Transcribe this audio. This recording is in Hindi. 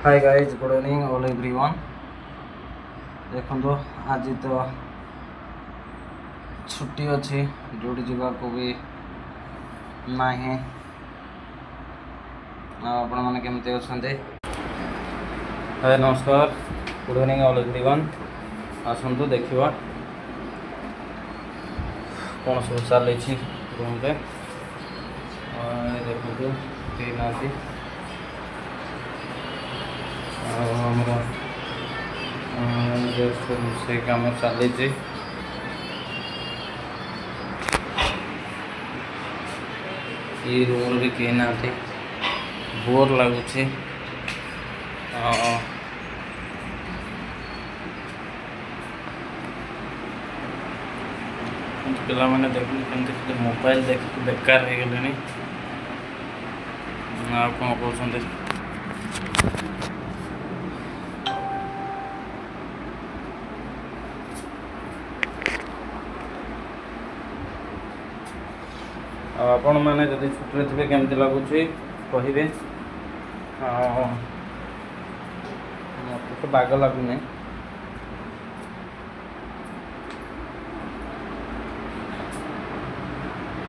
Hi guys, good evening all everyone. देखो आज तो छुट्टी अच्छी, ड्यूटी जावाक भी ना। आपण मैंने केमती अच्छा? हाय नमस्कार, गुड इवनिंग ऑल एवरीवन। आसतु देखा कौन सब चली रूम रे। देखो कई ना से कम चली रूम भी कहीं ना बोर लगुच। पिला मैंने देख मोबाइल देख बेकार हो गले। कौन कहते आपण मैंने जब छुट्टी थे केमती लगुच कहे। मत तो बाग लगुनि।